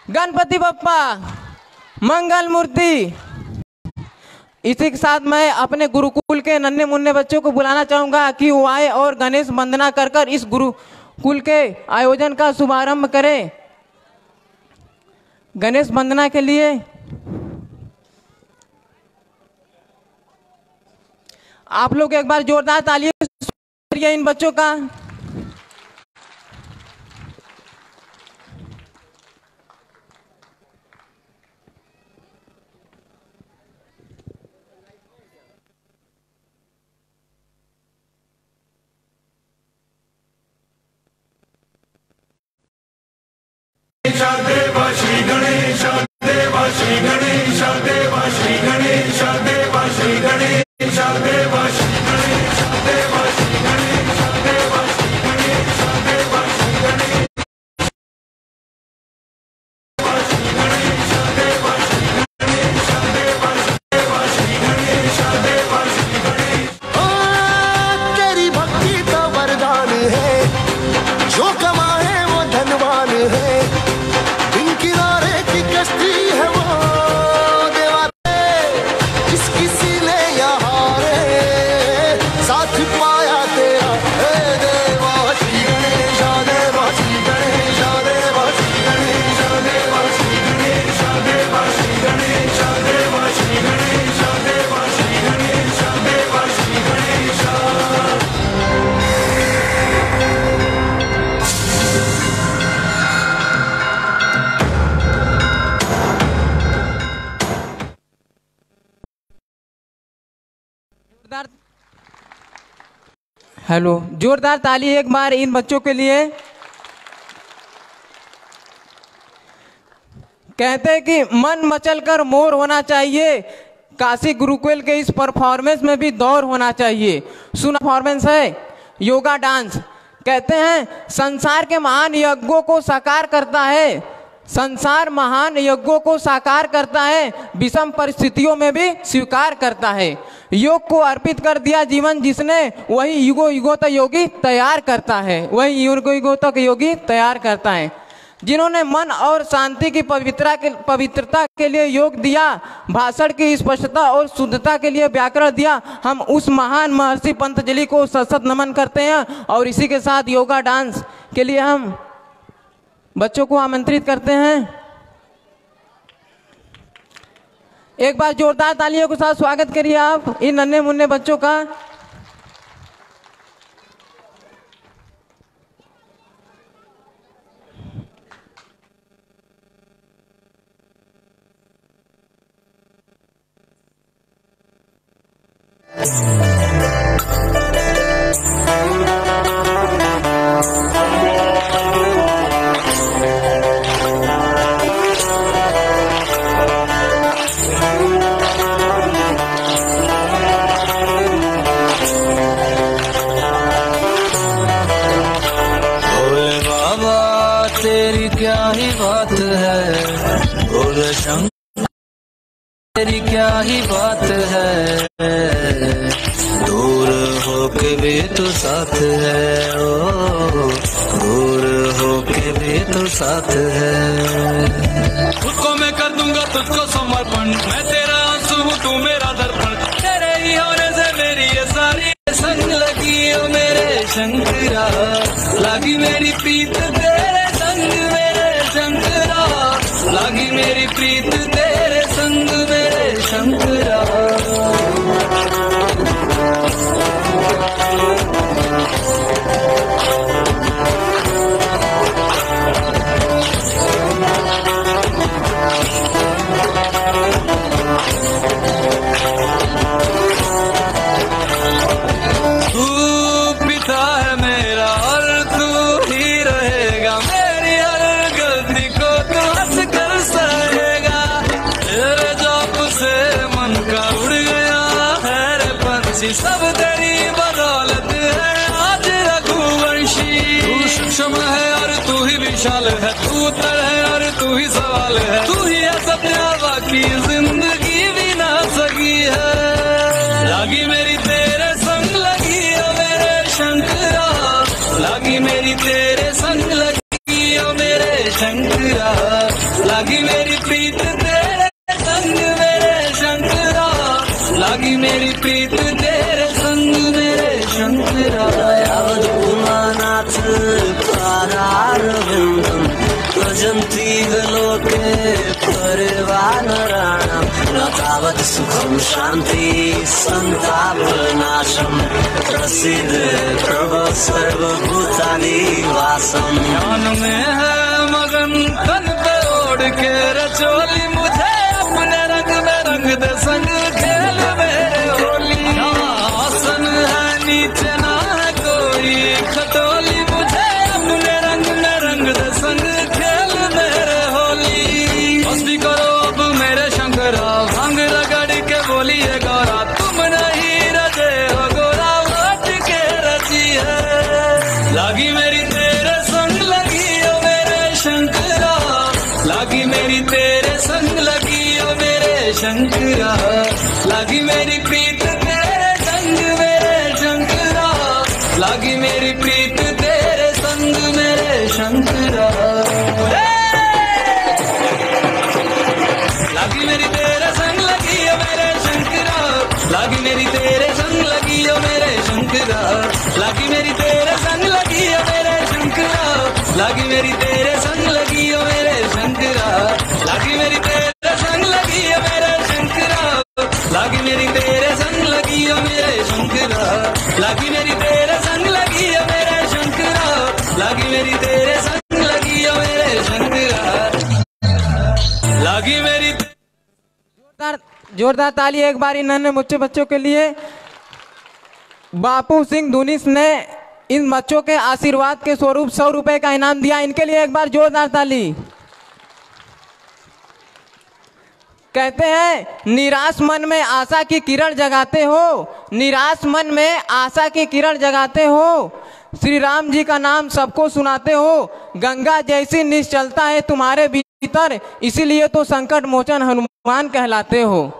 गणपति बप्पा मंगल मूर्ति। इसी के साथ मैं अपने गुरुकुल के नन्हे मुन्ने बच्चों को बुलाना चाहूँगा कि वो आए और गणेश वंदना कर कर इस गुरुकुल के आयोजन का शुभारंभ करें। गणेश वंदना के लिए आप लोग एक बार जोरदार तालियों से इन बच्चों का। देवा श्री गणेश देवा श्री गणेश देवा श्री गणेश देवा श्री गणेश देवा श्री गणेश देवा श्री गणेश देवा श्री गणेश देवा श्री गणेश देवा श्री गणेश देवा श्री गणेश देवा श्री गणेश। तेरी भक्ति तो वरदान है, जो कमाए वो धनवान है। कश्ती है वो देवा जिसकी सीने यहाँ रे साथ पाया तेरा देवा श्री गणेश देवा श्री गणेश देवा श्री गणेश देवा श्री गणेश देवा श्री गणेश देवा श्री गणेश देवा श्री गणेश देवा श्री गणेश। हेलो, जोरदार ताली एक बार इन बच्चों के लिए। कहते हैं कि मन मचल कर मोर होना चाहिए, काशी गुरुकुल के इस परफॉर्मेंस में भी दौर होना चाहिए। सुना परफॉर्मेंस है योगा डांस। कहते हैं संसार के महान यज्ञों को साकार करता है, संसार महान यज्ञों को साकार करता है, विषम परिस्थितियों में भी स्वीकार करता है। योग को अर्पित कर दिया जीवन जिसने, वही युगों युगों तक योगी तैयार करता है, वही युगों युगों तक योगी तैयार करता है। जिन्होंने मन और शांति की पवित्रता के लिए योग दिया, भाषण की स्पष्टता और शुद्धता के लिए व्याकरण दिया, हम उस महान महर्षि पतंजलि को सशक्त नमन करते हैं। और इसी के साथ योगा डांस के लिए हम बच्चों को आमंत्रित करते हैं। एक बार जोरदार तालियों के साथ स्वागत करिए आप इन नन्हे मुन्ने बच्चों का। तेरी क्या ही बात है, दूर होके भी तो साथ है, ओ दूर होके भी तो साथ है। खुद मैं कर दूंगा तुझको समर्पण, मैं तेरा आंसू हूँ तू मेरा दर्पण, तेरे ही होने से मेरी ये सारी संग लगी ओ मेरे शंकरा, लगी मेरी प्रीत तेरे संग मेरे शंकरा, लगी मेरी प्रीत तेरे संग मेरे शंकरा। तू पिता है मेरा और तू ही रहेगा, मेरी हर गलती को तू हंस कर सहेगा, तेरे जाप से मन का उड़ गया है रे पंछी, सब तेरी बदौलत है आज रघुवंशी। तू सूक्ष्म है और तू ही विशाल है, तू उत्तर है और तू ही सवाल है, तू ही है सत्या बाकी जिंदगी भी ना सकी है। लगी मेरी तेरे संग लगी ओ मेरे शंकरा, लगी मेरी तेरे संग लगी ओ मेरे शंकरा, लागी मेरी प्रीत तेरे संग मेरे शंकरा, लागी मेरी प्रीत तेरे संग मेरे शंकरा। यावदुमानाथ पारारविन्दं भजन्ति लोके परिवानराणां न तावत् सुखं शान्ति सन्तापनाशं प्रसीद प्रभो सर्वभूतानि वासम्। ध्यान में है मगन तन पे ओढ़ के रचोली, मुझे अपने रंग में रंग दे संग खेल मेरे होली। आसन है नीचे ना है कोई खटोली, मुझे अपने रंग में रंग दे संग खेल मेरे होली। मस्ती करो अब मेरे शंकरा, भांग रगड़ के बोलिए गौरा, तुम नहीं रजे हो गोरा लौट के रची है। लागी मेरी तेरे संग लगी ओ मेरे शंकरा, लागी मेरी तेरे संग लगी ओ मेरे शंकरा, लागी मेरी प्रीत तेरे संग मेरे शंकरा, लागी मेरी प्रीत तेरे संग मेरे शंकरा। लागी मेरी तेरे संग लगी ओ मेरे शंकरा, लागी मेरी तेरे संग लगी ओ मेरे शंकरा, लागी मेरी तेरे संग लगी ओ मेरे शंकरा, लागी मेरी तेरे संग लगी ओ मेरे शंकरा, लागी मेरी तेरे संग लगी ओ मेरे शंकरा, लागी मेरी तेरे संग लगी ओ मेरे शंकरा, लागी मेरी तेरे संग लगी ओ मेरे शंकरा, लागी मेरी तेरे संग लगी ओ मेरे शंकरा, लागी मेरी। जोरदार ताली एक बार इन नन्हे मुच्चे बच्चों के लिए। बापू सिंह धुनिस ने इन बच्चों के आशीर्वाद के स्वरूप 100 रुपए का इनाम दिया, इनके लिए एक बार जोरदार ताली। कहते हैं निराश मन में आशा की किरण जगाते हो, निराश मन में आशा की किरण जगाते हो, श्री राम जी का नाम सबको सुनाते हो, गंगा जैसी निश्चलता है तुम्हारे भीतर, इसीलिए तो संकट मोचन हनुमान कहलाते हो।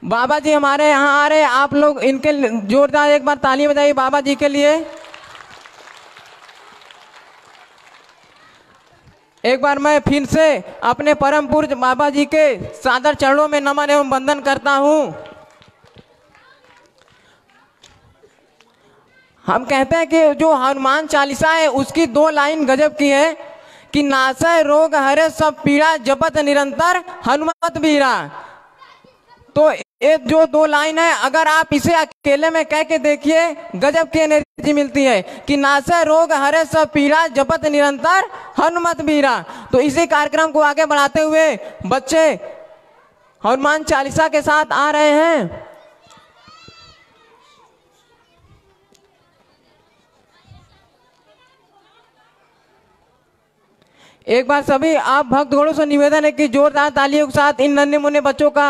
बाबा जी हमारे यहाँ आ रहे, आप लोग इनके जोरदार एक बार ताली बजाइए बाबा जी के लिए। एक बार मैं फिर से अपने परम पूज्य बाबा जी के सादर चरणों में नमन एवं वंदन करता हूँ। हम कहते हैं कि जो हनुमान चालीसा है उसकी 2 लाइन गजब की है कि नासै रोग हरे सब पीड़ा जपत निरंतर हनुमत बीरा। तो ये जो 2 लाइन है अगर आप इसे अकेले में कह के देखिए गजब की एनर्जी मिलती है कि नासै रोग हरे सब पीड़ा जपत निरंतर हनुमत बीरा। तो इसी कार्यक्रम को आगे बढ़ाते हुए बच्चे हनुमान चालीसा के साथ आ रहे हैं। एक बार सभी आप भक्तगणों से निवेदन है कि जोरदार तालियों के साथ इन नन्हे मुन्ने बच्चों का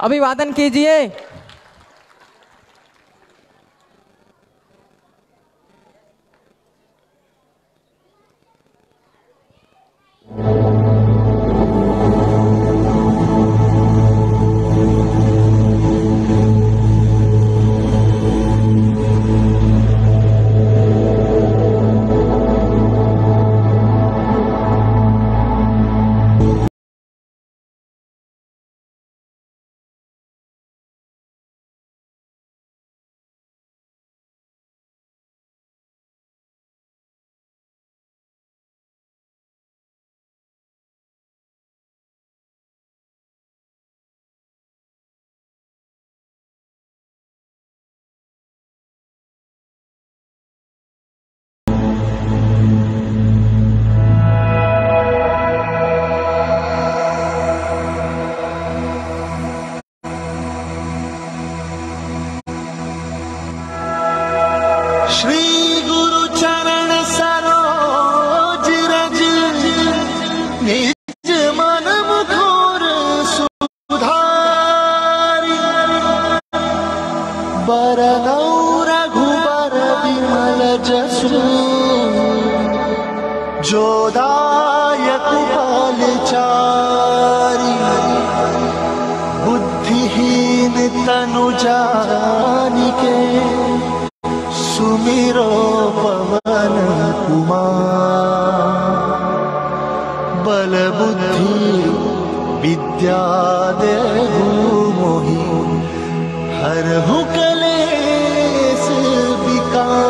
अभिवादन कीजिए। श्री गुरु चरण सरोज रज निज मन मुखर सुधारी बरनौ रघुबर विमल जसु जोदायक फलचारी बुद्धिहीन तनु जानिके सुमिरौ सुमिरो पवन कुमार, बल बुद्धि विद्या देहु मोहि, हरहु कलेश विकार।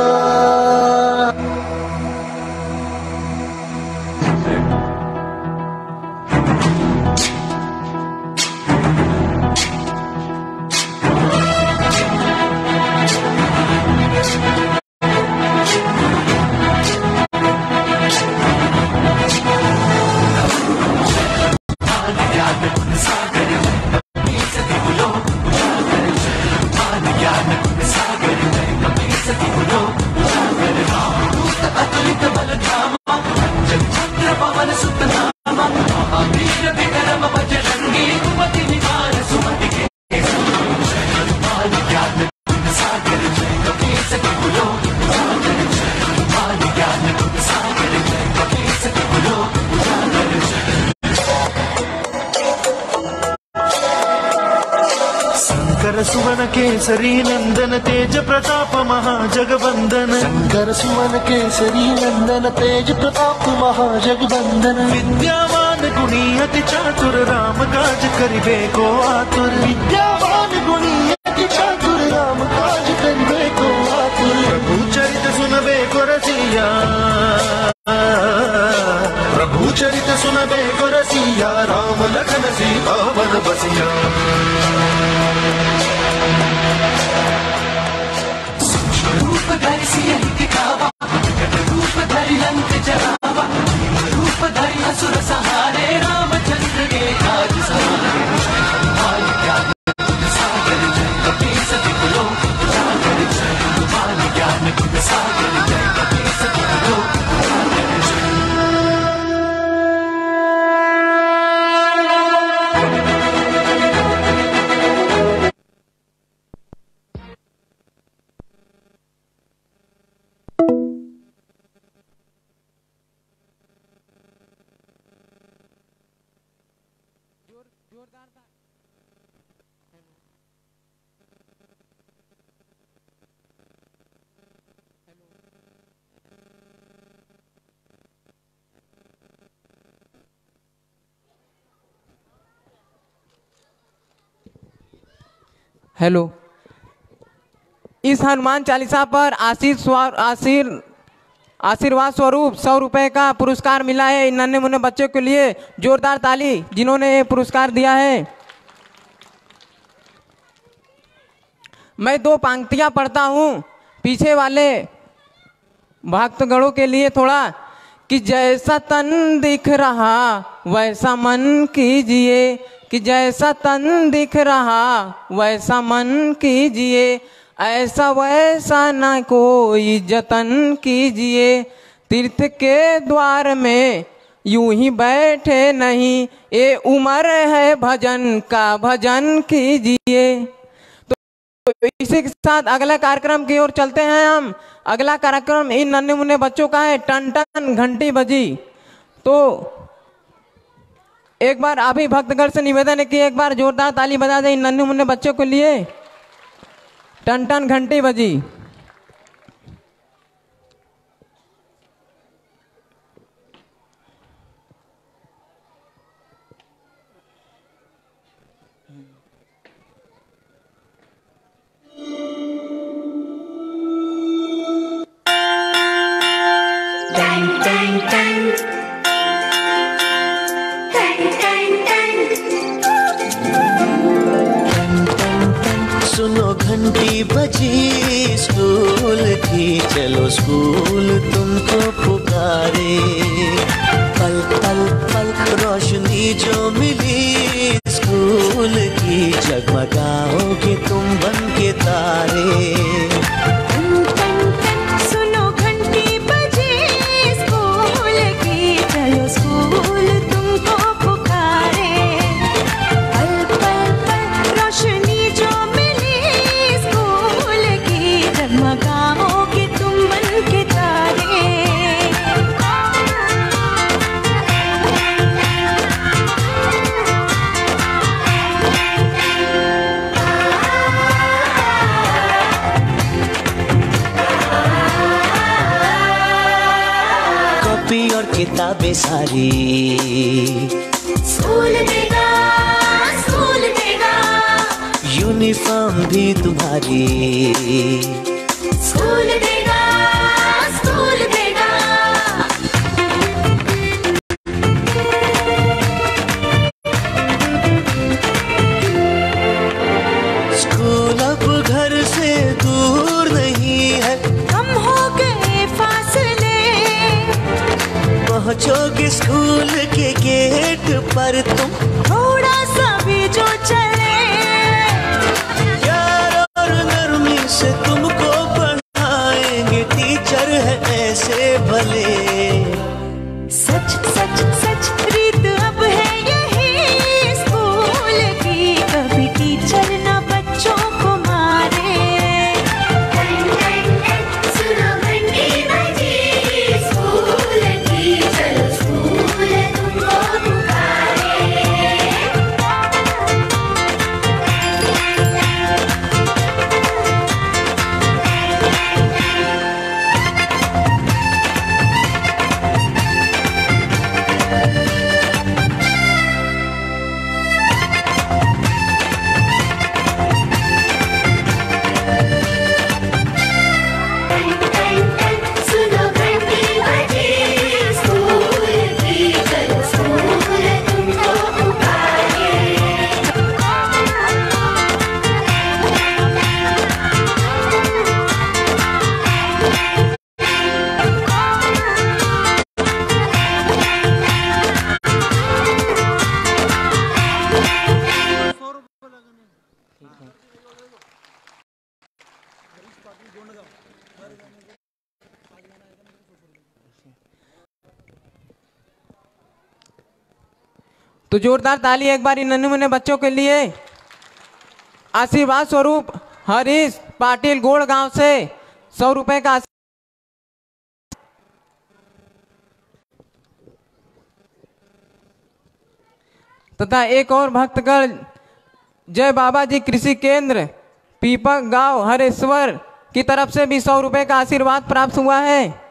सुवन केसरी नंदन तेज प्रताप महाजगवंदन, शंकर सुवन केसरी नंदन तेज प्रताप महाजगवंदन, विद्यावान गुणी अति चातुर राम काज करिबे को आतुर, विद्यावान गुणी अति चातुर राम काज करिबे को आतुर। प्रभु चरित सुनबे को रसिया, प्रभु चरित सुनबे को रसिया, राम लखन सीता वन बसिया। रूप धरि सियहि दिखावा, रूप धरि लंक जरावा, रूप धरि असुर सहारे, रामचंद्र के काज सवारे। गोपाल ज्ञान गुण सागर जय कपीस तिहु लोक उजागर जय, गोपाल ज्ञान गुण सागर जय कपीस तिहु लोक उजागर जय। हेलो। इस हनुमान चालीसा पर आशीर्वाद स्वरूप 100 रुपये का पुरस्कार मिला है इन नन्हे मुन्ने बच्चों के लिए। जोरदार ताली जिन्होंने ये पुरस्कार दिया है। मैं 2 पंक्तियां पढ़ता हूँ पीछे वाले भक्तगणों के लिए थोड़ा, कि जैसा तन दिख रहा वैसा मन कीजिए, कि जैसा तन दिख रहा वैसा मन कीजिए, ऐसा वैसा न कोई जतन कीजिए, तीर्थ के द्वार में यूं ही बैठे नहीं, ये उम्र है भजन का भजन कीजिए। तो इसी के साथ अगला कार्यक्रम की ओर चलते हैं हम। अगला कार्यक्रम इन नन्हे मुन्ने बच्चों का है। टन टन घंटी बजी। तो एक बार अभी भक्तगण से निवेदन है कि एक बार जोरदार ताली बजा दे इन नन्हे मुन्ने बच्चों के लिए। टन टन घंटी बजी। सुनो घंटी बजी स्कूल की, चलो स्कूल तुमको पुकारे। पल पल पल रोशनी जो मिली स्कूल की, जगमगाओगे तुम बन के तारे। सुनो घंटी बजी स्कूल की, चलो स्कूल तुमको पुकारे। पल पल पल रोशनी जो जगमगाओगे तुम बन के तारे। कॉपी और किताबें सारी। स्कूल देगा, स्कूल देगा, यूनिफॉर्म भी तुम्हारी। स्कूल देगा, स्कूल देगा। स्कूल अब घर से दूर नहीं है, कम हो गए फासले, पहुंचोगे स्कूल के गेट पर तुम। थोड़ा सा भी जो चले, प्यार और नरमी से तुमको पढ़ाएंगे टीचर है ऐसे भले। सच सच सच रीत अब है यही स्कूल की, कभी टीचर न बच्चों को मारे। सुनो घंटी बजी स्कूल की, चलो स्कूल तुमको पुकारे। सुनो घंटी बजी स्कूल की, चलो स्कूल तुमको पुकारे। तो जोरदार ताली एक बार इन नन्हे मुन्ने बच्चों के लिए। आशीर्वाद स्वरूप हरीश पाटिल गोड़ गांव से 100 रुपए का तथा एक और भक्तगण जय बाबा जी कृषि केंद्र पीपक गांव हरेश्वर की तरफ से भी 100 रुपए का आशीर्वाद प्राप्त हुआ है।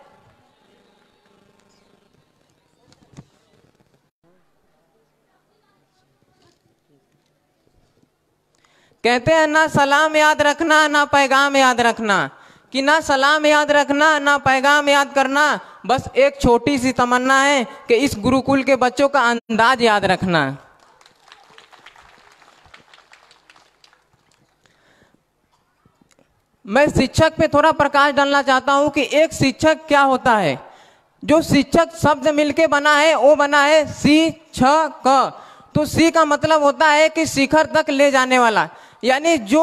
कहते हैं ना सलाम याद रखना ना पैगाम याद रखना, कि ना सलाम याद रखना ना पैगाम याद करना, बस एक छोटी सी तमन्ना है कि इस गुरुकुल के बच्चों का अंदाज याद रखना। मैं शिक्षक पे थोड़ा प्रकाश डालना चाहता हूं कि एक शिक्षक क्या होता है। जो शिक्षक शब्द मिलके बना है वो बना है शिक्षक। तो सी का मतलब होता है कि शिखर तक ले जाने वाला, यानी जो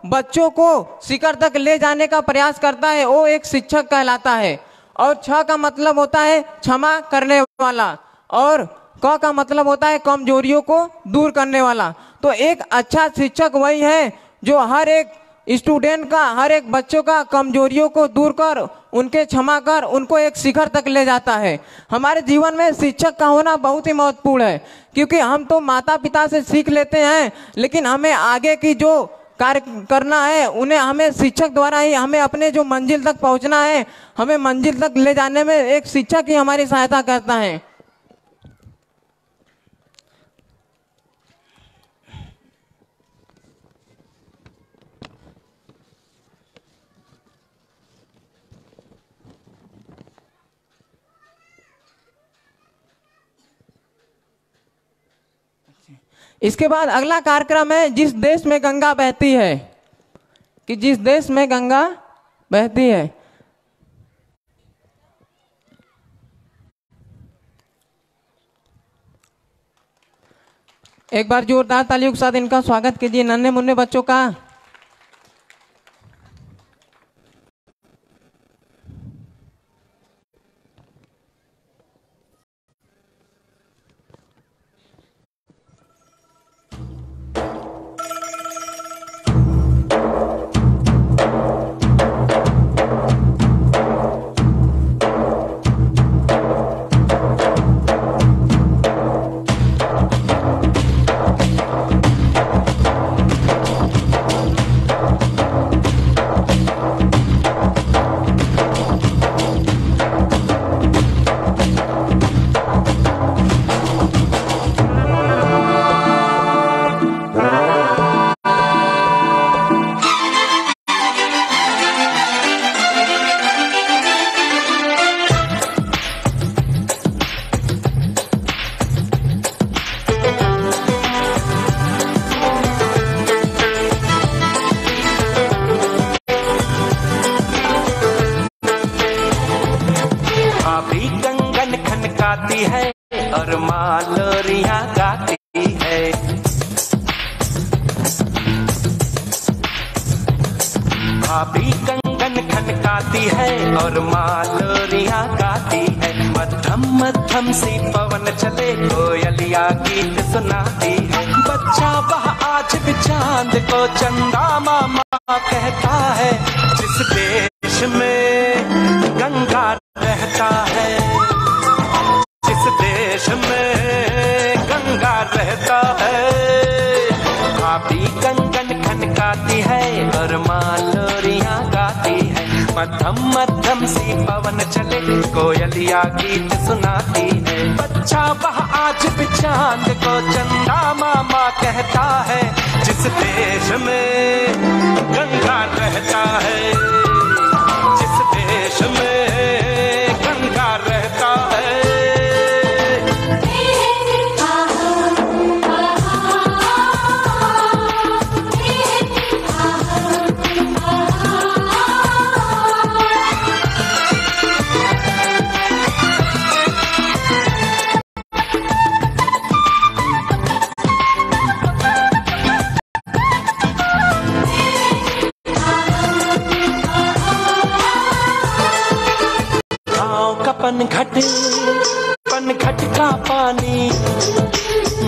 बच्चों को शिखर तक ले जाने का प्रयास करता है वो एक शिक्षक कहलाता है। और छ का मतलब होता है क्षमा करने वाला, और क का मतलब होता है कमजोरियों को दूर करने वाला। तो एक अच्छा शिक्षक वही है जो हर एक स्टूडेंट का, हर एक बच्चों का कमजोरियों को दूर कर, उनके क्षमा कर, उनको एक शिखर तक ले जाता है। हमारे जीवन में शिक्षक का होना बहुत ही महत्वपूर्ण है, क्योंकि हम तो माता पिता से सीख लेते हैं, लेकिन हमें आगे की जो कार्य करना है उन्हें हमें शिक्षक द्वारा ही, हमें अपने जो मंजिल तक पहुंचना है, हमें मंजिल तक ले जाने में एक शिक्षक ही हमारी सहायता करता है। इसके बाद अगला कार्यक्रम है जिस देश में गंगा बहती है, कि जिस देश में गंगा बहती है। एक बार जोरदार तालियों के साथ इनका स्वागत कीजिए, नन्हे मुन्ने बच्चों का। खनकाती है और माँ लोरियां गाती है। भाभी कंगन खनकाती है और माँ लोरियां गाती है। मध्यम मध्यम सी पवन चले कोयलिया गीत सुनाती है। बच्चा वह आज भी चांद को चंदा मामा कहता है। जिस देश में गंगा रहता है, जिस देश में गंगा रहता है। भाभी कंगन खनकाती है और माँ लोरियां गाती है। मध्यम मध्यम सी पवन चले कोयलिया गीत सुनाती है। बच्चा वह आज भी चांद को चंदा मामा कहता है। जिस देश में गंगा रहता है, जिस देश में गंगा रहता है। पनघट का पानी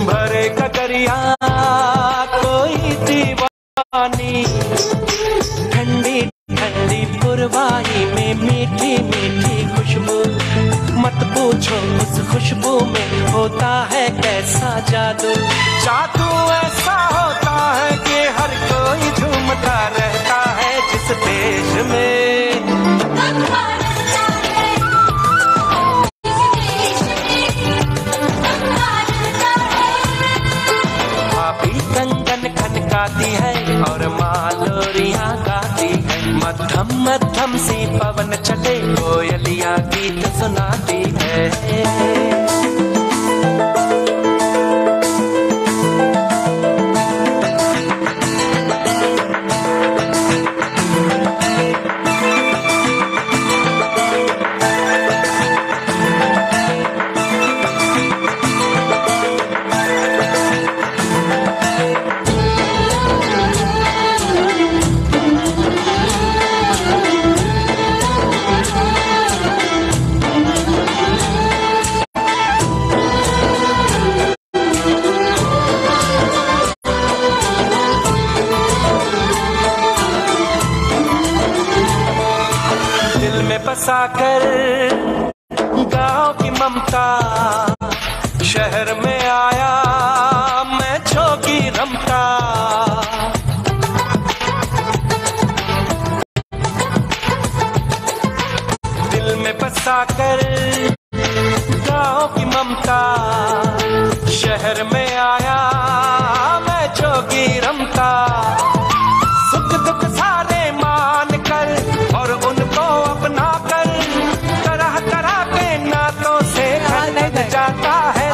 भरे ककरिया कोई दीवानी। ठंडी ठंडी पुरवाई में मीठी मीठी खुशबू। मत पूछो उस खुशबू में होता है कैसा जादू। जादू ऐसा होता है कि हर कोई झूमता रहता है। जिस देश में खनकाती है और माँ लोरियां गाती है। मध्यम मध्यम सी पवन चले कोयलिया गीत सुनाती है। बसाकर गाँव की ममता शहर में आया मैं छोकी रमता। दिल में बसाकर गाँव की ममता शहर में आया मैं छोकी रमता। सुख दुख सारे मान कर और उनको अपना कर तरह तरह के नातों से जाता है।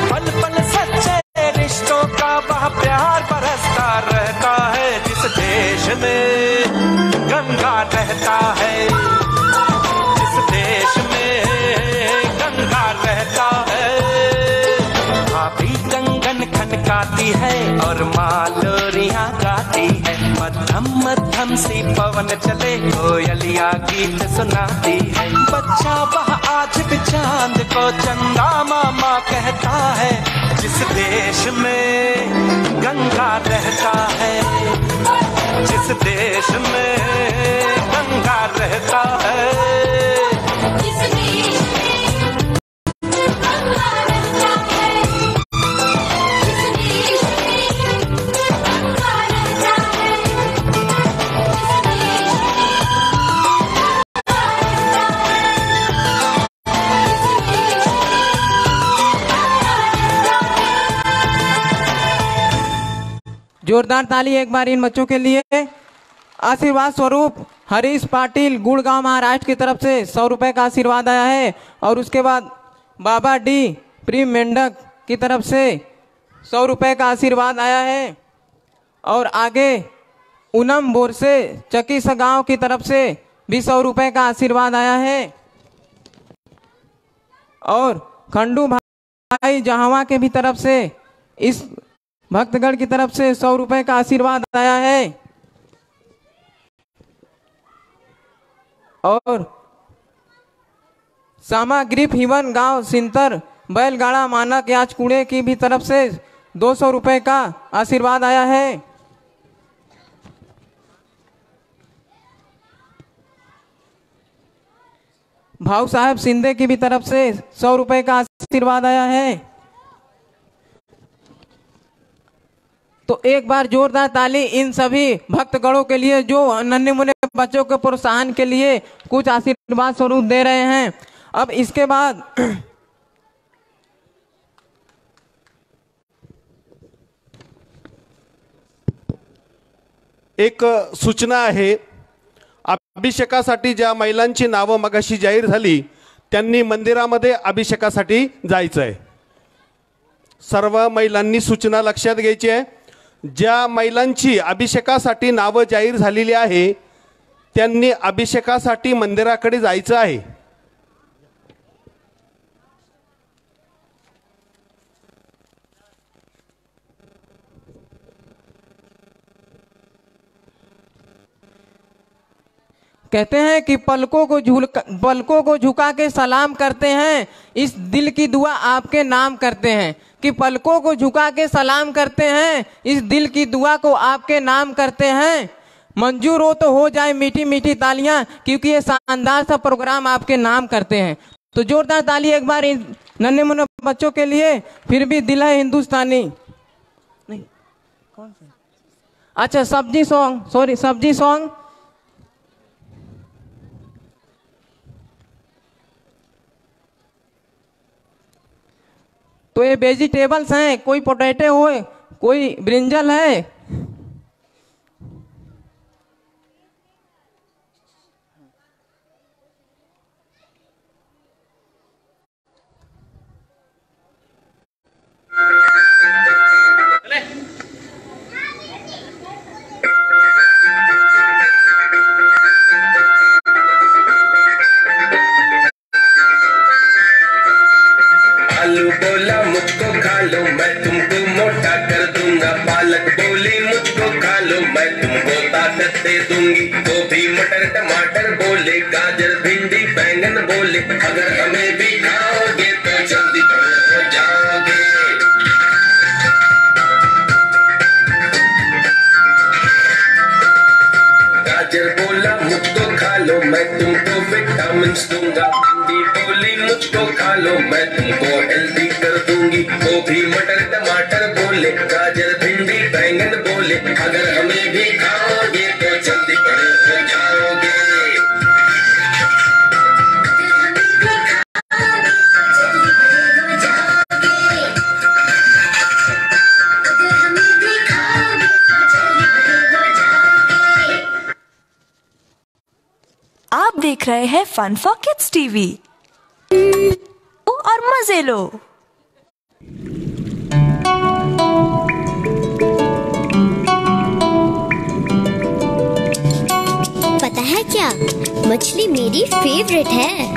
पल पल सच्चे रिश्तों का वह प्यार बरसता रहता है। जिस देश में गंगा रहता है, जिस देश में गंगा रहता है। भाभी कंगन खनकाती है और माँ लोरियां गाती है। मध्यम मध्यम सी पवन चले कोयलिया गीत सुनाती है। बच्चा वह आज भी चांद को चंदा मामा कहता है। जिस देश में गंगा रहता है, जिस देश में गंगा रहता है। जोरदार ताली एक बार इन बच्चों के लिए। आशीर्वाद स्वरूप हरीश पाटिल गुड़गांव महाराष्ट्र की तरफ से 100 रुपए का आशीर्वाद आया है। और उसके बाद बाबा डी प्रेम मेंढक की तरफ से 100 रुपए का आशीर्वाद आया है। और आगे पूनम बोरसे चकीसा गांव की तरफ से भी 100 रुपए का आशीर्वाद आया है। और खंडू भाई जहावा के भी तरफ से इस भक्तगण की तरफ से 100 रुपए का आशीर्वाद आया है। और सामग्री हिवन गांव सिंतर बैलगाड़ा मानक याच कूड़े की भी तरफ से 200 रुपए का आशीर्वाद आया है। भाऊ साहब सिंधे की भी तरफ से 100 रुपए का आशीर्वाद आया है। तो एक बार जोरदार ताली इन सभी भक्तगणों के लिए जो नन्हे मुन्ने बच्चों के प्रोत्साहन के लिए कुछ आशीर्वाद स्वरूप दे रहे हैं। अब इसके बाद एक सूचना आहे, अभिषेकासाठी ज्या महिलांची नावं मगाशी जाहीर झाली त्यांनी मंदिरामध्ये अभिषेकासाठी जायचं आहे। सर्व महिलांनी सूचना लक्षात घ्यायची आहे। ज्या महिलांची अभिषेकासाठी नावं जाहीर झालेली आहे त्यांनी अभिषेकासाठी मंदिराकडे जायचं आहे। कहते हैं कि पलकों को झुका के सलाम करते हैं, इस दिल की दुआ आपके नाम करते हैं। कि पलकों को झुका के सलाम करते हैं, इस दिल की दुआ को आपके नाम करते हैं। मंजूर हो तो हो जाए मीठी मीठी तालियां, क्योंकि ये शानदार सा प्रोग्राम आपके नाम करते हैं। तो जोरदार ताली एक बार इन नन्हे मुन्ने बच्चों के लिए। फिर भी दिल है हिंदुस्तानी। नहीं कौन सा? अच्छा सब्जी सॉन्ग, सॉरी सब्जी सॉन्ग। तो ये वेजिटेबल्स हैं, कोई पोटैटो हो, कोई ब्रिंजल है। आलू बोला मुझको खा लो मैं तुमको मोटा कर दूंगा, पालक बोली मुझको खा लो मैं तुमको ताकत दे दूंगी, गोभी मटर टमाटर बोले, गाजर भिंडी बैंगन बोले, अगर हमें भी खाओगे तो जल्दी बड़े हो जाओगे। गाजर बोला मुझको खा लो मैं तुमको विटामिन दूंगा, भिंडी बोली मुझको खा लो मैं तुमको हेल्दी कर दूंगी, गोभी मटर टमाटर बोले, गाजर भिंडी बैंगन बोले, अगर हमें भी खाओगे तो जल्दी बड़े हो जाओगे। आप देख रहे हैं फन फॉर किड्स टीवी और मजे लो। पता है क्या, मछली मेरी फेवरेट है।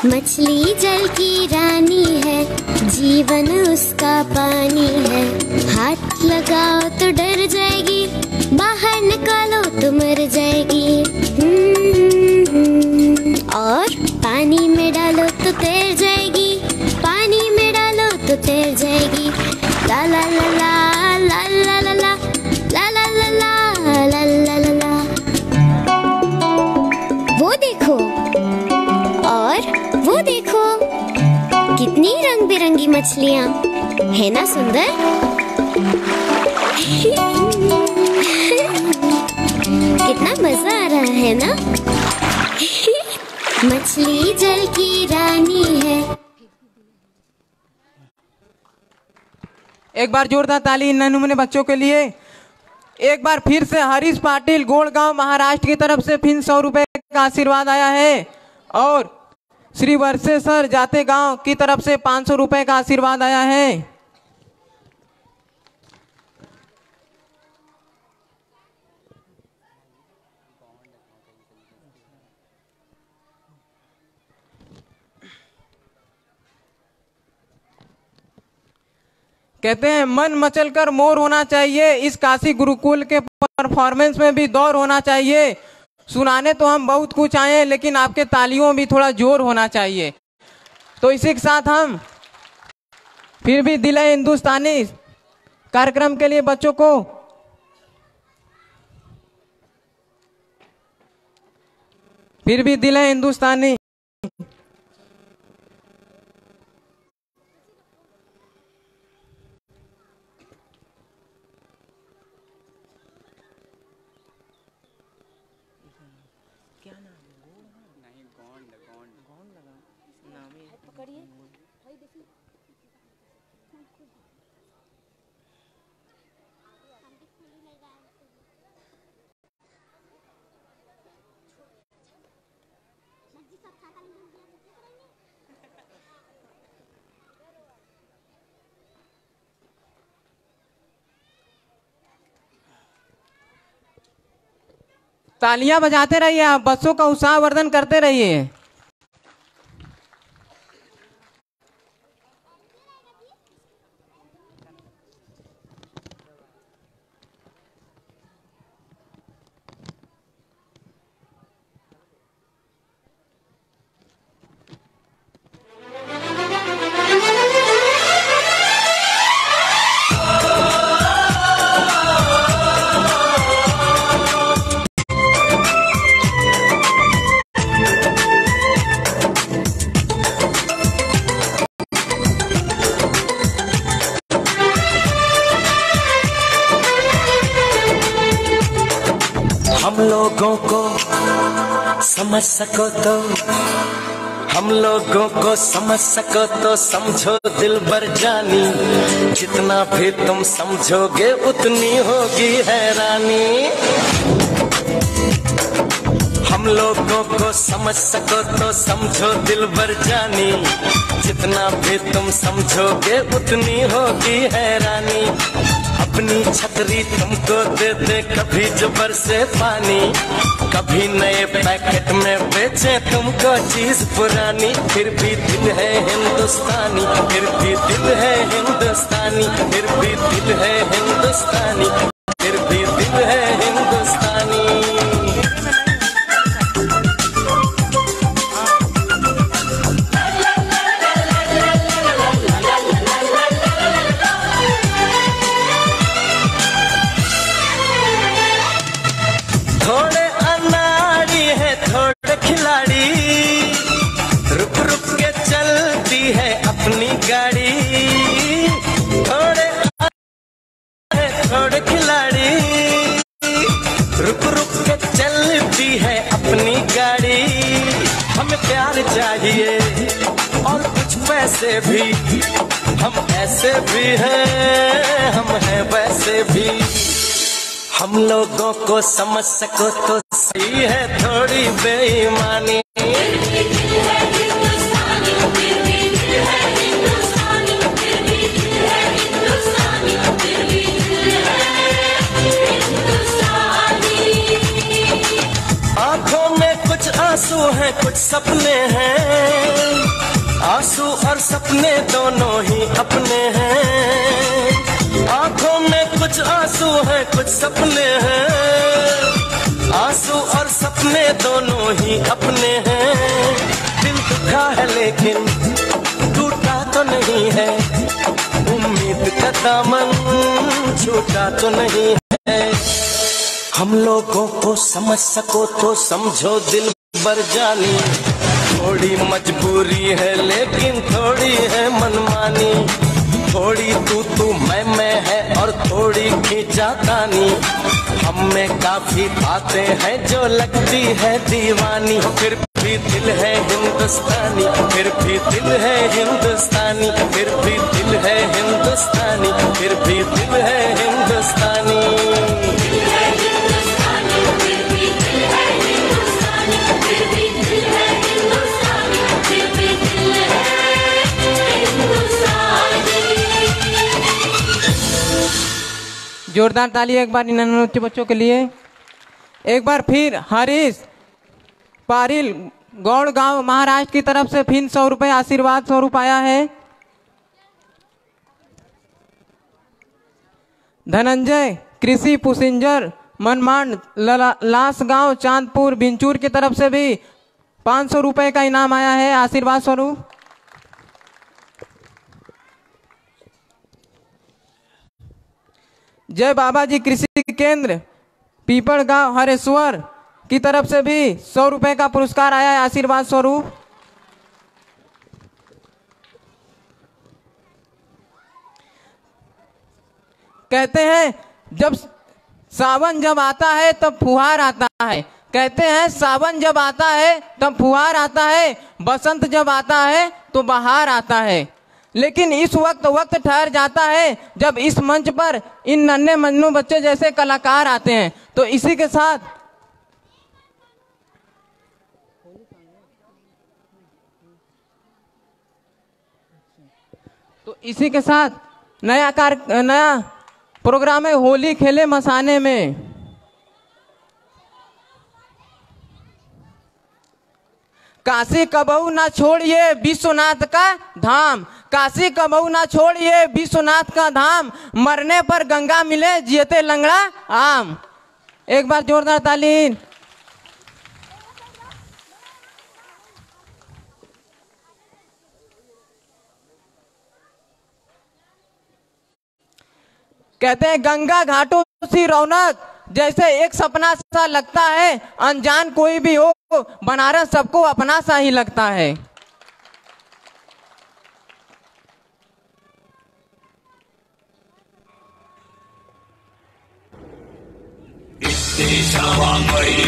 मछली जल की रानी है, जीवन उसका पानी है, हाथ लगाओ तो डर जाएगी, बाहर निकालो तो मर जाएगी। और पानी में डालो तो तैर जाएगी, पानी में डालो तो तैर जाएगी। ला ला ला ला ला ला ला ला ला ला ला ला ला ला ला ला। वो देखो और वो देखो, कितनी रंग बिरंगी मछलियाँ, है ना सुंदर? कितना मजा आ रहा है ना? मछली जल की रानी है। एक बार जोरदार ताली इन नन्हे मुन्ने बच्चों के लिए। एक बार फिर से हरीश पाटिल गोड़गांव महाराष्ट्र की तरफ से फिर 100 रुपए का आशीर्वाद आया है। और श्री वर्षे सर जाते गांव की तरफ से 500 रुपए का आशीर्वाद आया है। कहते हैं मन मचल कर मोर होना चाहिए, इस काशी गुरुकुल के परफॉर्मेंस में भी दौर होना चाहिए। सुनाने तो हम बहुत कुछ आए हैं, लेकिन आपके तालियों में भी थोड़ा जोर होना चाहिए। तो इसी के साथ हम फिर भी दिल है हिंदुस्तानी कार्यक्रम के लिए बच्चों को फिर भी दिल है हिंदुस्तानी। तालियां बजाते रहिए, आप बच्चों का उत्साहवर्धन करते रहिए। हम लोगों को समझ सको तो, हम लोगों को समझ सको तो समझो दिल भर जानी, जितना भी तुम समझोगे उतनी होगी हैरानी। हम लोगों को समझ सको तो समझो दिल भर जानी, जितना भी तुम समझोगे उतनी होगी हैरानी। अपनी छतरी तुमको दे दे कभी जो बरसे पानी, कभी नए पैकेट में बेचे तुमको चीज पुरानी, फिर भी दिल है हिंदुस्तानी, फिर भी दिल है हिंदुस्तानी, फिर भी दिल है हिंदुस्तानी, फिर भी दिल है हिंदुस्तानी। थोड़े अनाड़ी है थोड़े खिलाड़ी, रुक रुक के चलती है अपनी गाड़ी। थोड़े है थोड़े खिलाड़ी, रुक रुक के चलती है अपनी गाड़ी। हमें प्यार चाहिए और कुछ पैसे भी, हम ऐसे भी हैं हम हैं वैसे भी। हम लोगों को समझ सको तो सही है थोड़ी बेईमानी। आंखों में कुछ आंसू हैं कुछ सपने हैं, आंसू और सपने दोनों ही अपने हैं। आंखों में कुछ आंसू हैं कुछ सपने हैं, आंसू और सपने दोनों ही अपने हैं। दिल दुखा है लेकिन टूटा तो नहीं है, उम्मीद का दामन छूटा तो नहीं है। हम लोगों को समझ सको तो समझो दिल भर जानी, थोड़ी मजबूरी है लेकिन थोड़ी है मनमानी। थोड़ी तू मैं है और थोड़ी खींचातानी, हम में काफी बातें हैं जो लगती है दीवानी। फिर भी दिल है हिंदुस्तानी, फिर भी दिल है हिंदुस्तानी, फिर भी दिल है हिंदुस्तानी, फिर भी दिल है हिंदुस्तानी। जोरदार ताली एक बार इन बच्चों के लिए। एक बार फिर हरीश पारिल गौड़ गांव महाराष्ट्र की तरफ से फिर 100 रुपये आशीर्वाद स्वरूप आया है। धनंजय कृषि पुसिंजर मनमाड लासगांव चांदपुर बिंचूर की तरफ से भी 500 रुपए का इनाम आया है आशीर्वाद स्वरूप। जय बाबा जी कृषि केंद्र पीपल गांव हरेश्वर की तरफ से भी 100 रुपए का पुरस्कार आया है आशीर्वाद स्वरूप। कहते हैं जब सावन जब आता है तब फुहार आता है, कहते हैं सावन जब आता है तब फुहार आता है, बसंत जब आता है तो बहार आता है, लेकिन इस वक्त ठहर जाता है जब इस मंच पर इन नन्हे मन्नू बच्चे जैसे कलाकार आते हैं। तो इसी के साथ नया प्रोग्राम है होली खेले मसाने में। काशी कबहू ना छोड़िए विश्वनाथ का धाम, काशी कबहू ना छोड़िए विश्वनाथ का धाम, मरने पर गंगा मिले जियते लंगड़ा आम। एक बार जोरदार ताली। कहते हैं गंगा घाटों सी रौनक जैसे एक सपना सा लगता है, अनजान कोई भी हो बनारस सबको अपना सा ही लगता है।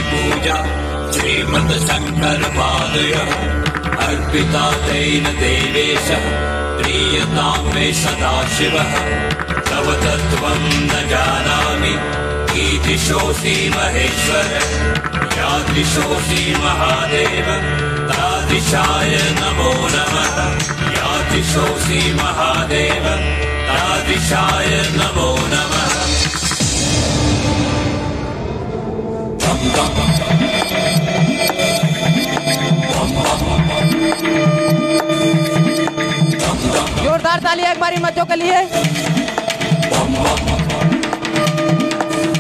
पूजा श्रीमद शंकर पादय अर्पिता तेन देवेश प्रीयतां मे सदाशिवः तव तत्त्वं न जानामि ईदिशोऽसि महेश्वर यादिशोऽसि महादेव तादिशाय नमो नमः यादिशोऽसि महादेव तादिशाय नमो नमः। जोरदार ताली एक बारी मच्चों के लिए।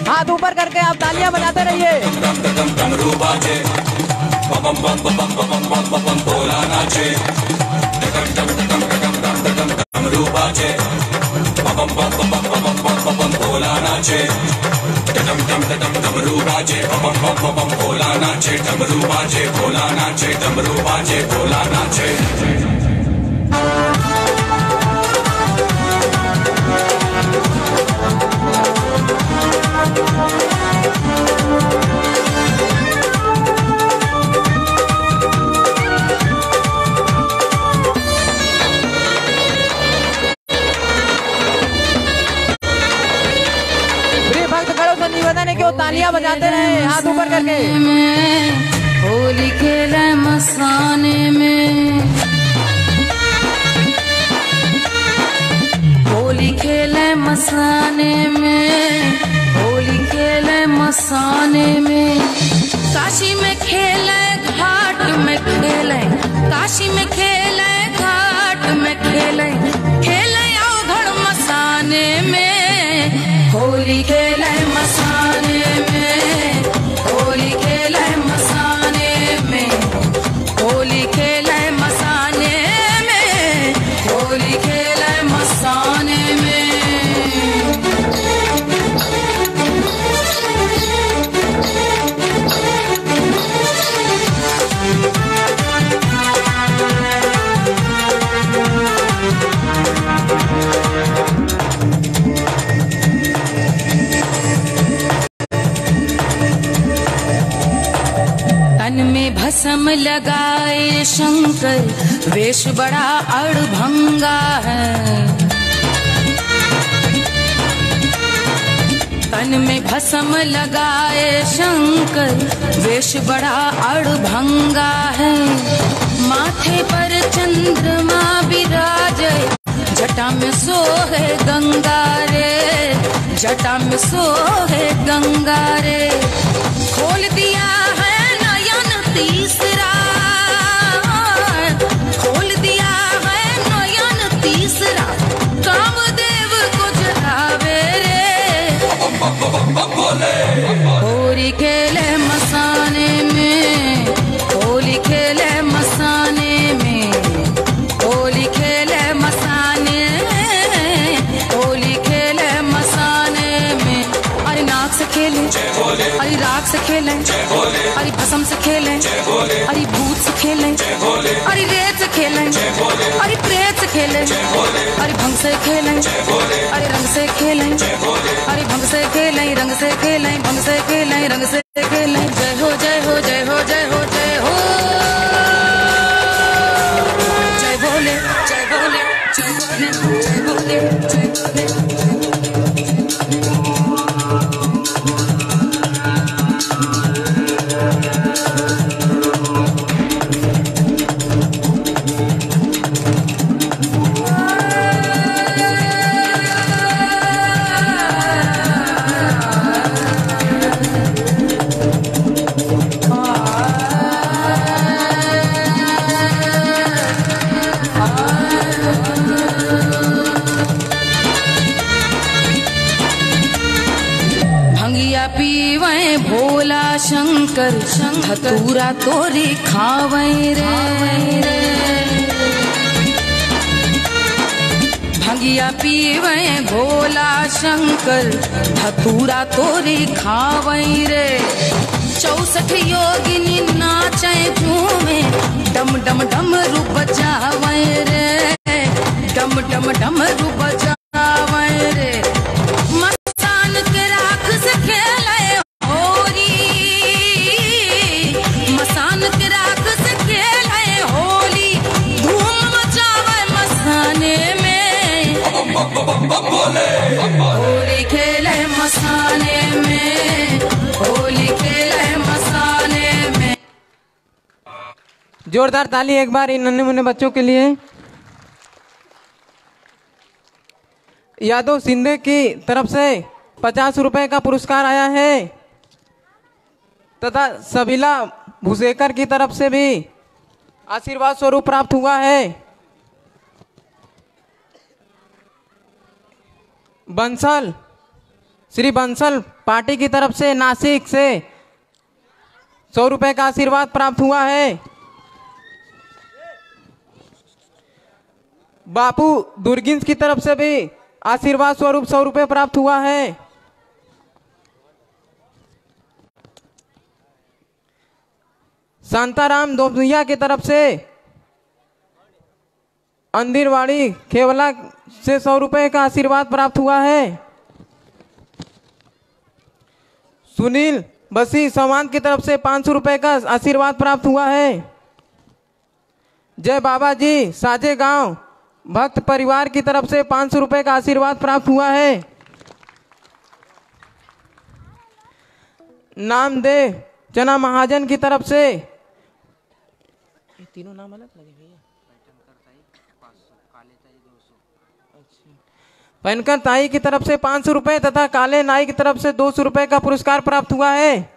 हाथ ऊपर करके आप तालियां बजाते रहिए। निवेदन है कि वो तालियां बजाते रहे हाथ ऊपर करके। होली खेले मसाने में, होली खेले मसाने में, होली खेले मसाने में, काशी में खेले घाट में खेले, काशी में खेले घाट में खेले, खेले अवघड़ मसाने में, होली खेले मसाने में, होली खेले मसाने में, होली खेले मसाने में, होली खेले मसाने में। तन में भस्म लगाए शंकर वेश बड़ा अड़भंगा है, तन में भस्म लगाए शंकर वेश बड़ा अड़भंगा है, माथे पर चंद्रमा विराजे जटा में सोहे गंगा रे, जटा में सोहे गंगा रे, खोल दिया है तीसरा, खोल दिया है नयन तीसरा, कामदेव को जगावे रे, होली खेले मसाने में, होली खेले मसाने में, होली खेले मसाने में, होली खेले मसाने में। अरे नाक से खेले, अरे राख से खेले, अरे भस्म से खेले, अरे भूत से खेले, अरे रेत से खेले, अरे प्रेत से खेले, अरे भंग से खेले, अरे रंग से खेले, अरे भंग से खेले, रंग से खेले, भंग से खेले, रंग से खेले। जय हो जय हो जय हो जय हो जय हो, जय बोले जय बोले जय बोले जय बोले जय बोले। पीवे भोला शंकर, धतूरा तोरी खावे रे। भंगिया पीवे भोला शंकर, धतूरा तोरी खावे रे। 64 योगिनी नाचे झूमे, डम डम डम रूप बजावे रे, डम डम डम रूप बजावे रे। मसान के राख से खेले होली, मसान के राख से खेले होली, धूम मचावे मसाने में, होली खेले मसाने में, होली खेले मसाने में। जोरदार ताली एक बार इन नन्हे मुन्ने बच्चों के लिए। यादव सिंधे की तरफ से 50 रुपए का पुरस्कार आया है तथा सबीला भुसेकर की तरफ से भी आशीर्वाद स्वरूप प्राप्त हुआ है। बंसल, श्री बंसल पार्टी की तरफ से नासिक से 100 रुपए का आशीर्वाद प्राप्त हुआ है। बापू दुर्गिंस की तरफ से भी आशीर्वाद स्वरूप 100 रुपए प्राप्त हुआ है। शांताराम दोपहिया की तरफ से अंदिरवाड़ी खेवला से 100 रुपए का आशीर्वाद प्राप्त हुआ है। सुनील बसी सामान की तरफ से 500 रुपए का आशीर्वाद प्राप्त हुआ है। जय बाबा जी साजे गांव भक्त परिवार की तरफ से 500 रुपए का आशीर्वाद प्राप्त हुआ है। नामदेव चना महाजन की तरफ से, तीनों नाम अलग लगे भैया, पहनकर ताई की तरफ से 500 रुपए तथा काले नाई की तरफ से 200 रुपए का पुरस्कार प्राप्त हुआ है।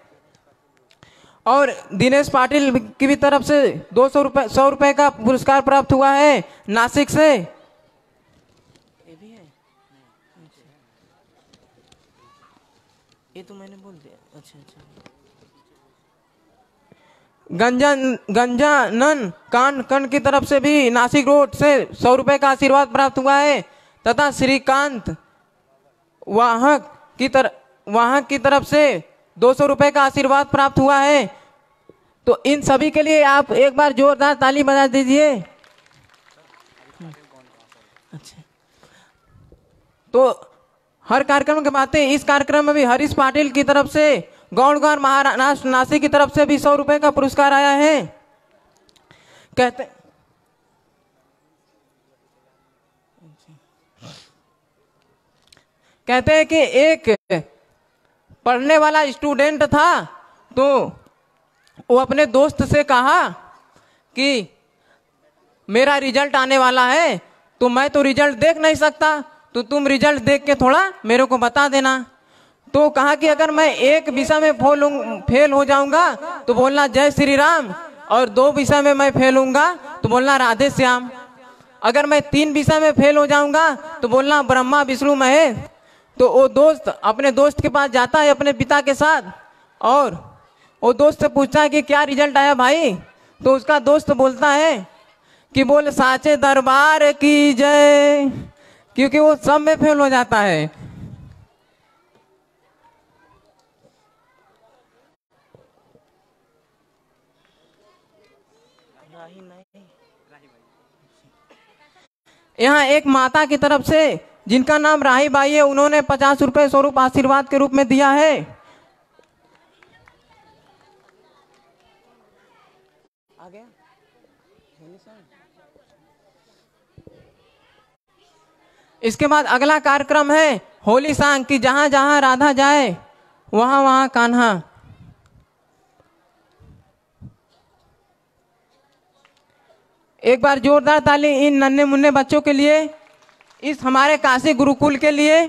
और दिनेश पाटिल की भी तरफ से 200 रुपए 100 रुपए का पुरस्कार प्राप्त हुआ है नासिक से। ये तो मैंने बोल दिया। अच्छा अच्छा। गंजानन कान की तरफ से भी नासिक रोड से 100 रुपए का आशीर्वाद प्राप्त हुआ है तथा श्रीकांत वाहक की तरफ से 200 रुपए का आशीर्वाद प्राप्त हुआ है। तो इन सभी के लिए आप एक बार जोरदार ताली बजा दीजिए। अच्छा, तो हर कार्यक्रम के बातें इस कार्यक्रम में भी हरीश पाटिल की तरफ से गौड़गौर महाराष्ट्र नासिक की तरफ से भी 100 रुपए का पुरस्कार आया है। कहते हैं कि एक पढ़ने वाला स्टूडेंट था तो वो अपने दोस्त से कहा कि मेरा रिजल्ट आने वाला है तो मैं तो रिजल्ट देख नहीं सकता, तो तुम रिजल्ट देख के थोड़ा मेरे को बता देना। तो कहा कि अगर मैं एक विषय में फेल हो जाऊंगा तो बोलना जय श्री राम, और 2 विषय में मैं फेल होऊंगा तो बोलना राधे श्याम। अगर मैं 3 विषय में फेल हो जाऊंगा तो बोलना ब्रह्मा विष्णु महेश। तो वो दोस्त अपने दोस्त के पास जाता है अपने पिता के साथ और वो दोस्त से पूछता है कि क्या रिजल्ट आया भाई, तो उसका दोस्त बोलता है कि बोल साचे दरबार की जय, क्योंकि वो सब में फेल हो जाता है। यहाँ एक माता की तरफ से जिनका नाम राही बाई है, उन्होंने 50 रुपए स्वरूप आशीर्वाद के रूप में दिया है। आ गया? इसके बाद अगला कार्यक्रम है होली सांग की जहां जहां राधा जाए वहां वहां कान्हा। एक बार जोरदार ताली इन नन्हे मुन्ने बच्चों के लिए, इस हमारे काशी गुरुकुल के लिए।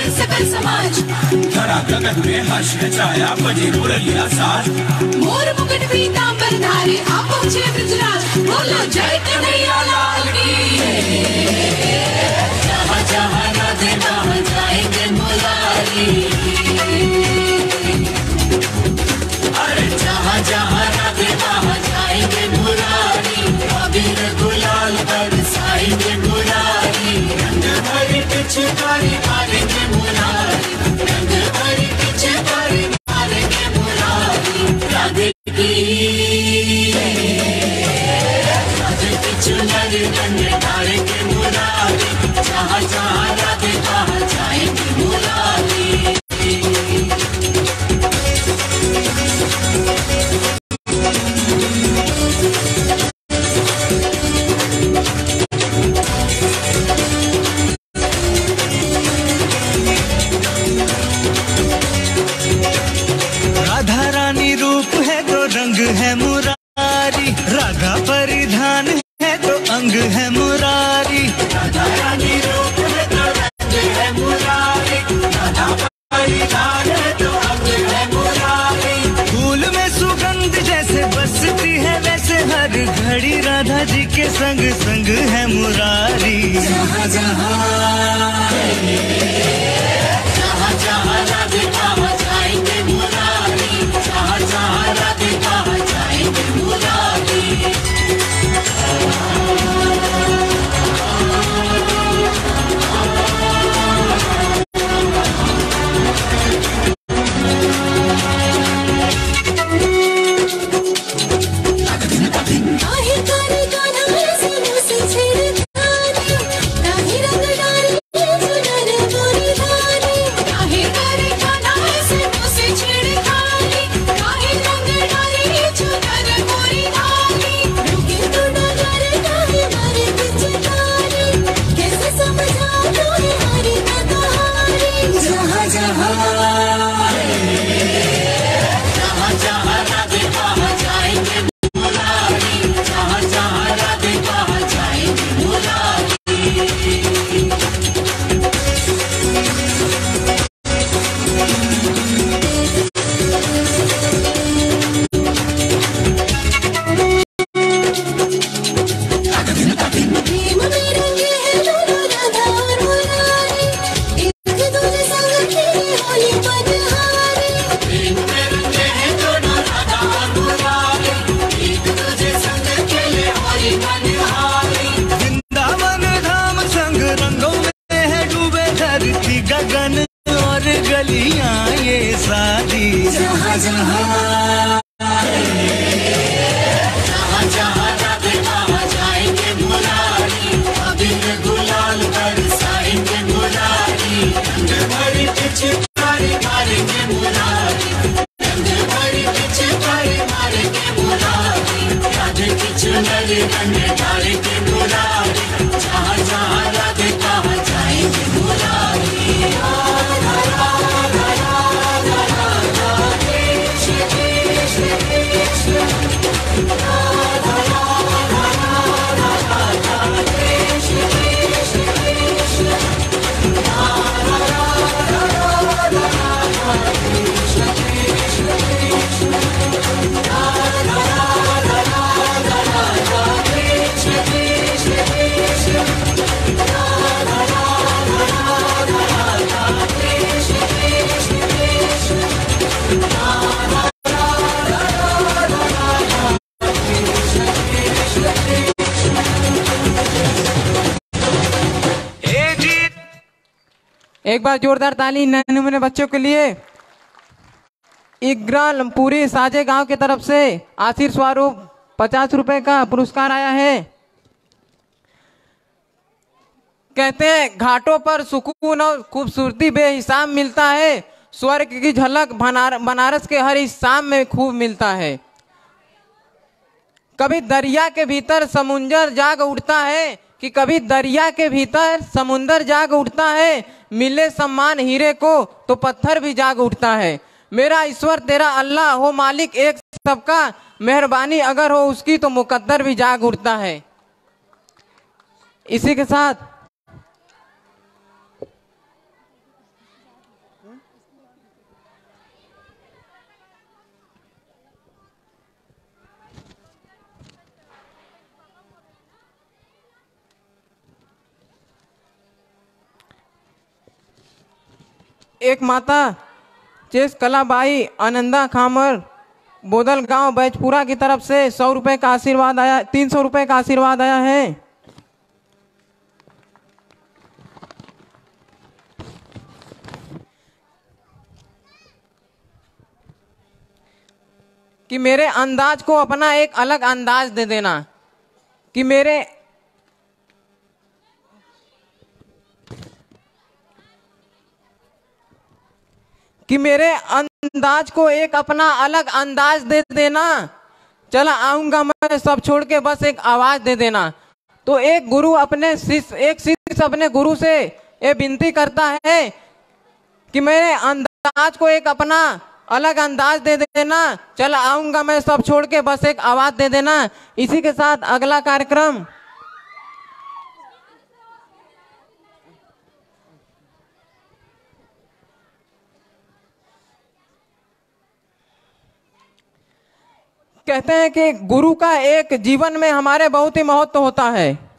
सकल समाज धरा गगन में हर्ष छाया बजे मुरलिया साज, मोर मुकुट पीतांबर धारे आप पहुँचे ब्रजराज, बोलो जय कन्हैया लाल की। जहाँ जहाँ राधे वहाँ जाएंगे मुरारी, अरे जहाँ जहाँ राधे वहाँ जाएंगे मुरारी, अबीर गुलाल बरसाएंगे मुरारी, रंग भरी पिचकारी मारेंगे मुरारी, रंग भरी पिचकारी मारेंगे मुरारी। राधे की राधे की चुनरी रंग डालेंगे मुरारी, जहाँ जहाँ राधे वहाँ जाएंगे मुरारी। है मुरारी, राधा परिधान है तो अंग है मुरारी, राधा रानी रूप है तो रंग है मुरारी, राधा परिधान है तो अंग है मुरारी। फूल में सुगंध जैसे बसती है वैसे हर घड़ी राधा जी के संग संग है मुरारी। जहाँ जहाँ राधे वहाँ जाएंगे मुरारी, जहाँ जहाँ राधे वहाँ जाएंगे मुरारी। एक बार जोरदार ताली नन्हे मुन्ने बच्चों के लिए। इग्रा पूरी साजे गांव की तरफ से आशीर्वाद स्वरूप 50 रुपए का पुरस्कार आया है। कहते हैं घाटों पर सुकून और खूबसूरती बेहिसाब मिलता है, स्वर्ग की झलक बनारस के हर इस शाम में खूब मिलता है। कभी दरिया के भीतर समुंदर जाग उठता है कि कभी दरिया के भीतर समुंदर जाग उठता है, मिले सम्मान हीरे को तो पत्थर भी जाग उठता है। मेरा ईश्वर तेरा अल्लाह हो मालिक एक सबका, मेहरबानी अगर हो उसकी तो मुकद्दर भी जाग उठता है। इसी के साथ एक माता चेस कलाबाई आनंदा खामर बोदल गांव बैजपुरा की तरफ से 100 रुपए का आशीर्वाद आया, 300 रुपए का आशीर्वाद आया है। कि मेरे अंदाज को अपना एक अलग अंदाज दे देना, कि मेरे अंदाज को एक अपना अलग अंदाज दे देना। चला आऊंगा मैं सब छोड़ के बस एक आवाज दे देना। तो एक शिष्य अपने गुरु से ये विनती करता है कि मेरे अंदाज को एक अपना अलग अंदाज दे देना, चल आऊंगा मैं सब छोड़ के बस एक आवाज दे देना। इसी के साथ अगला कार्यक्रम कहते हैं कि गुरु का एक जीवन में हमारे बहुत ही महत्व होता है।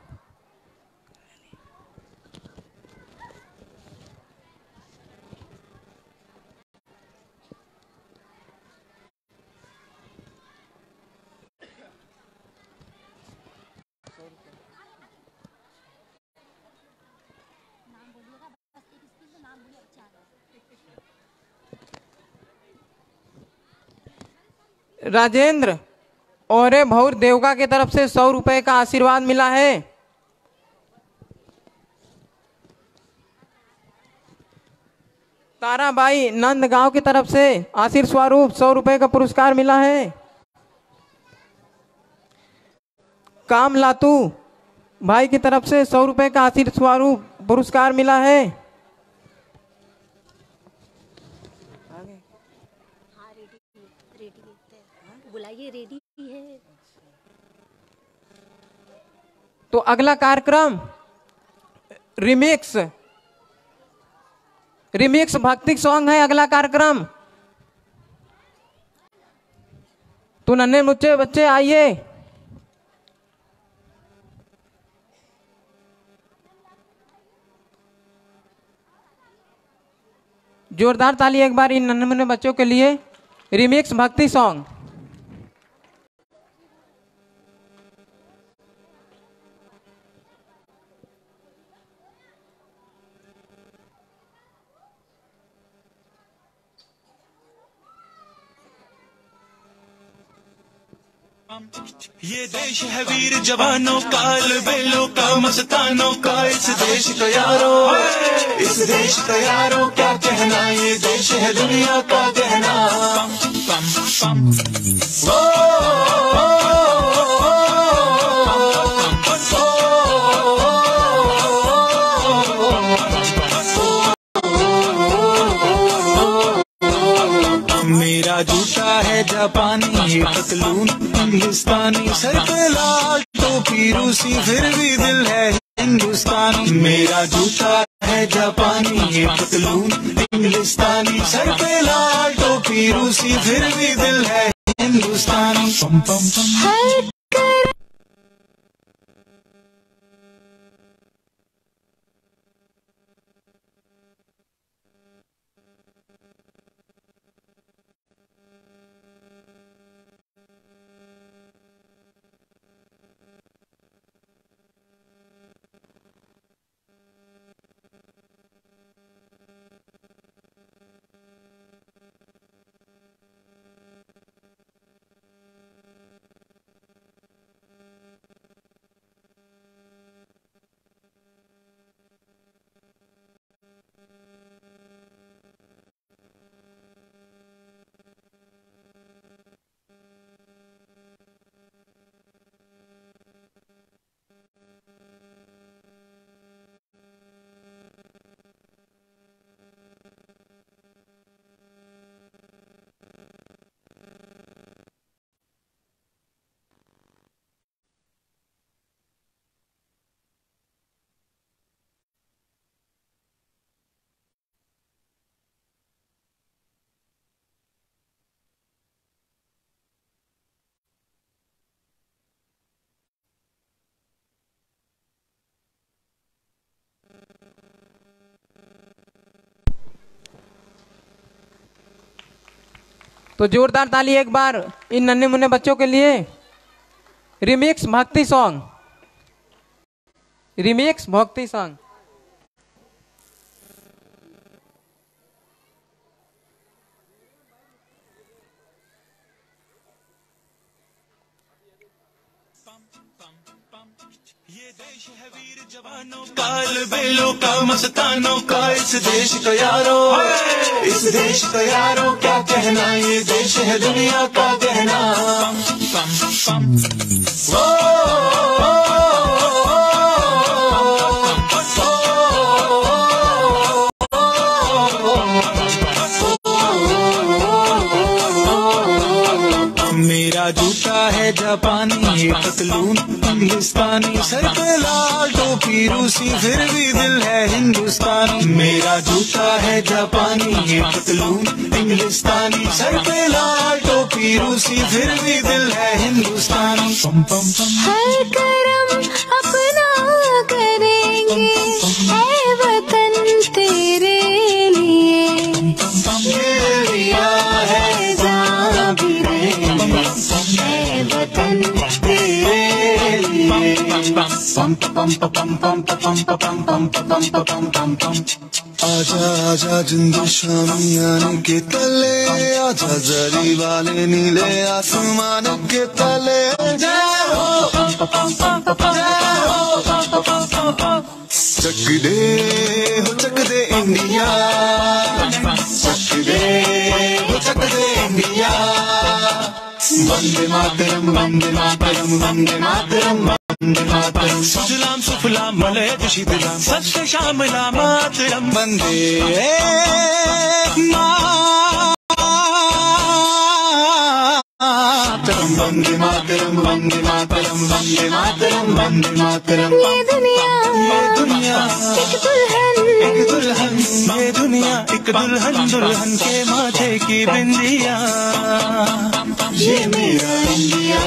राजेंद्र और भौर देवगा की तरफ से 100 रुपए का आशीर्वाद मिला है। ताराबाई नंदगांव की तरफ से आशीर्वाद स्वरूप 100 रुपए का पुरस्कार मिला है। काम लातू भाई की तरफ से 100 रुपए का आशीर्वाद स्वरूप पुरस्कार मिला है। बुलाइए, रेडी है। तो अगला कार्यक्रम रिमिक्स भक्ति सॉन्ग है। अगला कार्यक्रम तो नन्हे मुच्चे बच्चे आइए। जोरदार ताली एक बार इन नन्हे मुन्ने बच्चों के लिए। रिमिक्स भक्ति सॉन्ग। ये देश है वीर जवानों का, बेलों का, मस्तानों का। इस देश का यारो, इस देश का यारो क्या कहना। ये देश है दुनिया का कहना। मेरा जूता है जापानी, पतलून हिंदुस्तानी, सर पे लाल टोपी रूसी, फिर भी दिल है हिंदुस्तानी। मेरा जूता है जापानी, पतलून हिंदुस्तानी, सर पे लाल टोपी रूसी, फिर भी दिल है हिंदुस्तानी। पम पम पम। तो जोरदार ताली एक बार इन नन्हे मुन्ने बच्चों के लिए। रिमिक्स भक्ति सॉन्ग, रिमिक्स भक्ति सॉन्ग। काल बेलों का मस्तानों का इस देश का यारो, इस देश का यारो क्या कहना, ये देश है दुनिया का कहना। मेरा जूता है जापानी, ये पतलून हिंदुस्तानी, सर पे लाल टोपी रूसी, फिर भी दिल है हिंदुस्तानी। मेरा जूता है जापानी, ये पतलून हिंदुस्तानी, सर पे लाल टोपी रूसी, फिर भी दिल है हिंदुस्तानी। पम पम पम हर करम अपना करेंगे, ऐ वतन तेरे लिए, ये लिया है जान भी देंगे, ऐ वतन तेरे लिए। पम पम पम पम पम पम पम पम पम पम पम। आजा आजा जिंदू शामियाने के तले, आजा जरी वाले नीले आसमान के तले। जय हो चक दे हो चक दे इंडिया, चक दे हो चक दे इंडिया। वंदे मातरम वंदे मातरम वंदे मातरम वंदे मातरम। सुजलाम सुफलाम मलयज शीतलाम सत्य श्यामलाम मातरम। वंदे मातरम वंदे मातरम वंदे मातरम वंदे मातरम वंदे मातरम। ये दुनिया एक दुल्हन, एक दुल्हन, ये दुनिया एक दुल्हन, दुल्हन के माथे की बिंदिया। ये मेरा इंडिया,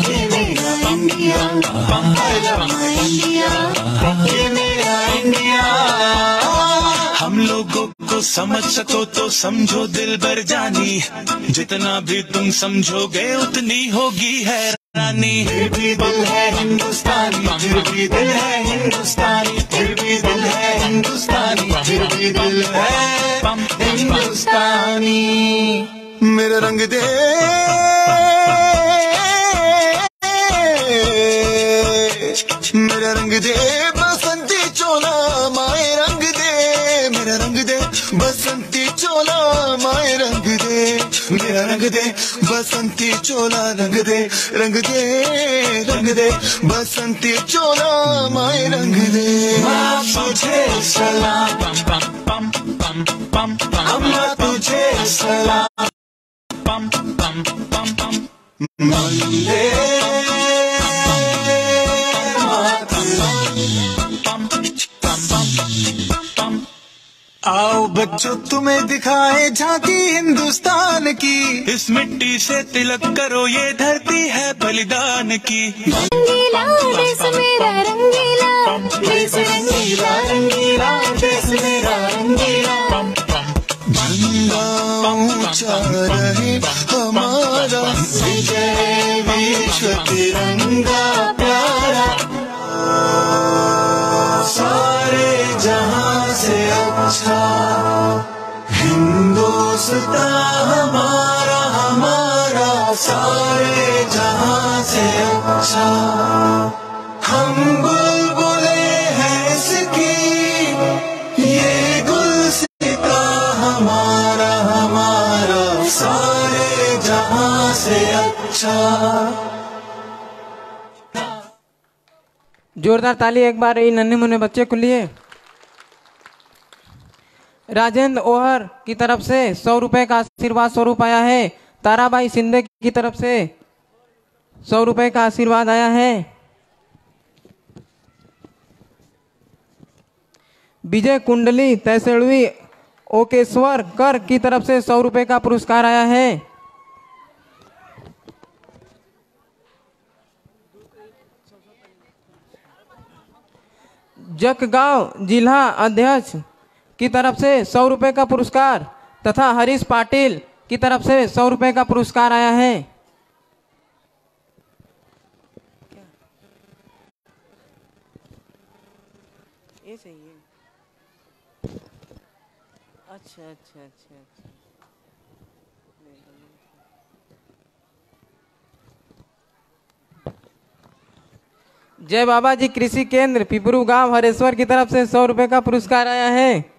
ये मेरा India, I love my India, ये मेरा इंडिया। हम लोगों को समझ सको तो समझो दिल भर जानी, जितना भी तुम समझोगे उतनी होगी हैरानी। फिर भी दिल है हिंदुस्तानी, फिर भी दिल है हिंदुस्तानी, फिर भी दिल है हिंदुस्तानी, फिर भी दिल है हिंदुस्तानी। मेरा रंग दे मेरा रंग दे बसंती चोला माए रंग दे, मेरा रंग दे बसंती चोला माए रंग दे, मेरा रंग दे बसंती चोला रंग दे, रंग दे रंग दे बसंती चोला माए रंग दे। माँ तुझे सलाम पम पम पम पम पम, अम्मा तुझे सलाम पम पम पम पम। वंदे आओ बच्चों तुम्हें दिखाए झांकी हिंदुस्तान की, इस मिट्टी से तिलक करो ये धरती है बलिदान की। रंगीला देश मेरा रंगीला, देश रंगीला रंगीला, देश मेरा रंगीला। झंडा ऊंचा रहे हमारा, विजय विश्व तिरंगा प्यारा। सारे जहां से अच्छा हिंदुस्तान हमारा, हमारा सारे जहां से अच्छा। हम बुलबुले हैं इसकी, ये गुलसिता हमारा, हमारा सारे जहां से अच्छा। जोरदार ताली एक बार इन नन्हे मुन्ने बच्चे के लिए। राजेंद्र ओहर की तरफ से 100 रुपए का आशीर्वाद स्वरूप आया है। ताराबाई सिंधे की तरफ से 100 रुपए का आशीर्वाद आया है। विजय कुंडली तहसेड़वी ओकेश्वर कर की तरफ से 100 रुपए का पुरस्कार आया है। जकगांव जिला अध्यक्ष की तरफ से 100 रुपए का पुरस्कार तथा हरीश पाटिल की तरफ से 100 रुपए का पुरस्कार आया है। ये सही है। अच्छा अच्छा अच्छा अच्छा। जय बाबा जी कृषि केंद्र पिपरू गांव हरेश्वर की तरफ से 100 रुपए का पुरस्कार आया है।